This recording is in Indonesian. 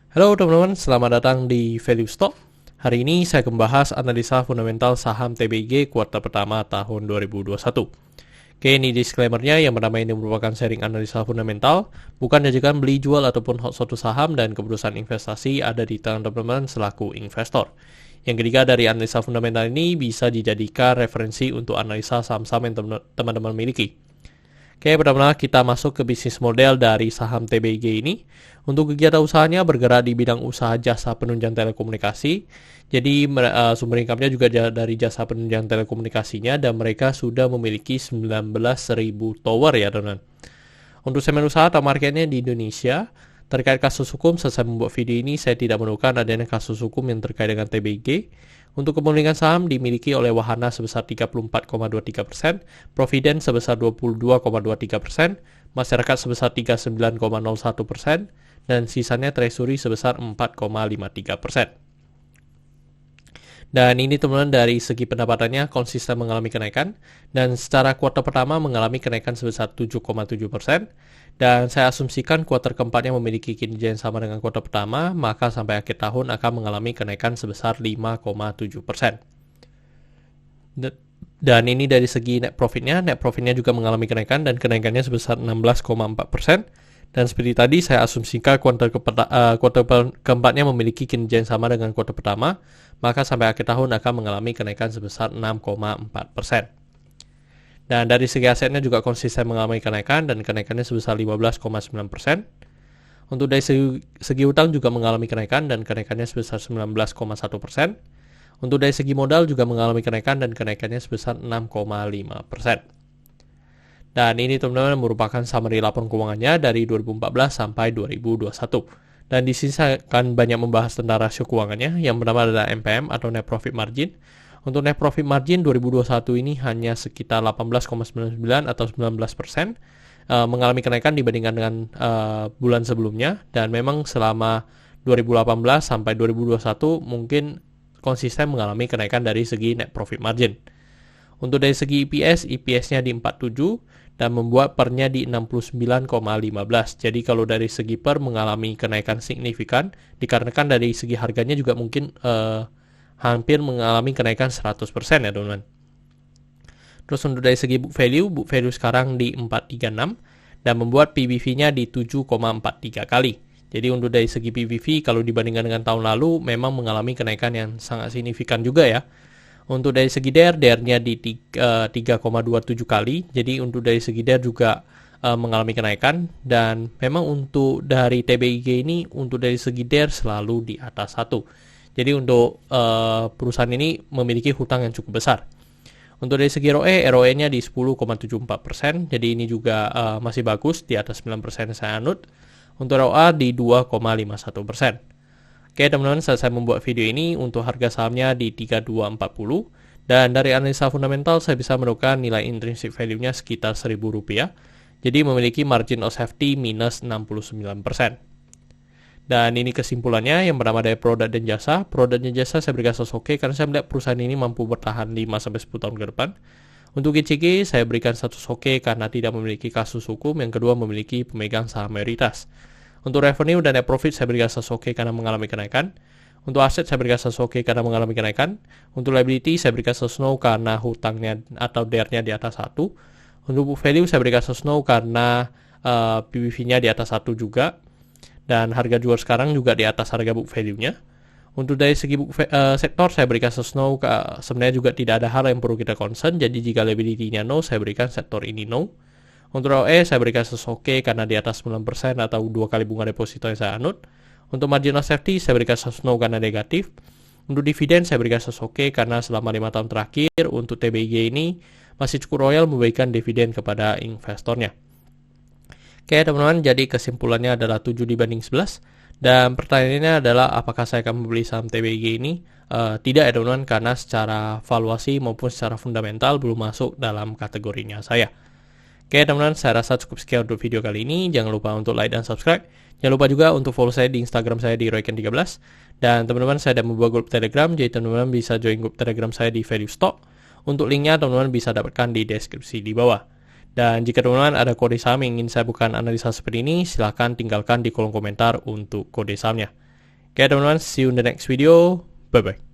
Halo teman-teman, selamat datang di Value Stock. Hari ini saya akan membahas analisa fundamental saham TBG kuartal pertama tahun 2021. Oke, ini disclaimer-nya, yang pertama ini merupakan sharing analisa fundamental, bukan ajakan beli jual ataupun hot suatu saham, dan keputusan investasi ada di tangan teman-teman selaku investor. Yang ketiga, dari analisa fundamental ini bisa dijadikan referensi untuk analisa saham-saham yang teman-teman miliki. Oke, pertama kita masuk ke bisnis model dari saham TBG ini. Untuk kegiatan usahanya bergerak di bidang usaha jasa penunjang telekomunikasi. Jadi sumber income-nya juga dari jasa penunjang telekomunikasinya, dan mereka sudah memiliki 19.000 tower ya teman-teman. Untuk segmen usaha atau marketnya di Indonesia, terkait kasus hukum, selesai membuat video ini saya tidak menemukan adanya kasus hukum yang terkait dengan TBG. Untuk kepemilikan saham dimiliki oleh Wahana sebesar 34,23%, Providen sebesar 22,23%, masyarakat sebesar 39,01%, dan sisanya treasury sebesar 4,53%. Dan ini teman-teman dari segi pendapatannya konsisten mengalami kenaikan, dan secara kuartal pertama mengalami kenaikan sebesar 7,7%, dan saya asumsikan kuartal keempatnya memiliki kinerja yang sama dengan kuartal pertama, maka sampai akhir tahun akan mengalami kenaikan sebesar 5,7%. Dan ini dari segi net profitnya juga mengalami kenaikan, dan kenaikannya sebesar 16,4%. Dan seperti tadi saya asumsikan kuartal keempatnya memiliki kinerja yang sama dengan kuartal pertama, maka sampai akhir tahun akan mengalami kenaikan sebesar 6,4%. Dan dari segi asetnya juga konsisten mengalami kenaikan, dan kenaikannya sebesar 15,9%. Untuk dari segi utang juga mengalami kenaikan, dan kenaikannya sebesar 19,1%. Untuk dari segi modal juga mengalami kenaikan, dan kenaikannya sebesar 6,5%. Dan ini teman-teman merupakan summary laporan keuangannya dari 2014 sampai 2021. Dan di sini saya akan banyak membahas tentang rasio keuangannya. Yang pertama adalah NPM atau Net Profit Margin. Untuk Net Profit Margin 2021 ini hanya sekitar 18,99 atau 19%, mengalami kenaikan dibandingkan dengan bulan sebelumnya. Dan memang selama 2018 sampai 2021 mungkin konsisten mengalami kenaikan dari segi Net Profit Margin. Untuk dari segi EPS-nya di 47 dan membuat pernya di 69,15. Jadi kalau dari segi per mengalami kenaikan signifikan dikarenakan dari segi harganya juga mungkin hampir mengalami kenaikan 100% ya teman-teman. Terus untuk dari segi book value sekarang di 436 dan membuat PBV-nya di 7,43 kali. Jadi untuk dari segi PBV kalau dibandingkan dengan tahun lalu memang mengalami kenaikan yang sangat signifikan juga ya. Untuk dari segi DER-nya di 3,27 kali. Jadi untuk dari segi DER juga mengalami kenaikan, dan memang untuk dari TBG ini untuk dari segi DER selalu di atas 1. Jadi untuk perusahaan ini memiliki hutang yang cukup besar. Untuk dari segi ROE-nya di 10,74%. Jadi ini juga masih bagus di atas 9% saya anut. Untuk ROA di 2,51%. Oke teman-teman, saya membuat video ini untuk harga sahamnya di 3240, dan dari analisa fundamental saya bisa menemukan nilai intrinsic value-nya sekitar Rp1.000. Jadi memiliki margin of safety minus 69%. Dan ini kesimpulannya, yang pertama dari produk dan jasa. Produk dan jasa saya berikan status oke karena saya melihat perusahaan ini mampu bertahan 5-10 tahun ke depan. Untuk GCG saya berikan status oke karena tidak memiliki kasus hukum. Yang kedua, memiliki pemegang saham mayoritas. Untuk revenue dan net profit saya berikan status oke karena mengalami kenaikan. Untuk aset saya berikan status oke karena mengalami kenaikan. Untuk liability saya berikan status no karena hutangnya atau DER-nya di atas 1. Untuk book value saya berikan status no karena PBV-nya di atas 1 juga. Dan harga jual sekarang juga di atas harga book value-nya. Untuk dari segi sektor saya berikan status no, sebenarnya juga tidak ada hal yang perlu kita concern. Jadi jika liability-nya no, saya berikan sektor ini no. Untuk ROE saya berikan status oke karena di atas 9% atau 2 kali bunga deposito yang saya anut. Untuk margin of safety saya berikan status no karena negatif. Untuk dividen saya berikan status oke karena selama 5 tahun terakhir untuk TBG ini masih cukup royal memberikan dividen kepada investornya. Oke teman-teman, jadi kesimpulannya adalah 7/11. Dan pertanyaannya adalah apakah saya akan membeli saham TBG ini? Tidak ya teman-teman, karena secara valuasi maupun secara fundamental belum masuk dalam kategorinya saya. Oke teman-teman, saya rasa cukup sekian untuk video kali ini. Jangan lupa untuk like dan subscribe. Jangan lupa juga untuk follow saya di Instagram saya di Royken13. Dan teman-teman, saya ada membuat grup Telegram, jadi teman-teman bisa join grup Telegram saya di Value Stock. Untuk linknya teman-teman bisa dapatkan di deskripsi di bawah. Dan jika teman-teman ada kode saham yang ingin saya bukan analisa seperti ini, silahkan tinggalkan di kolom komentar untuk kode sahamnya. Oke teman-teman, see you in the next video. Bye-bye.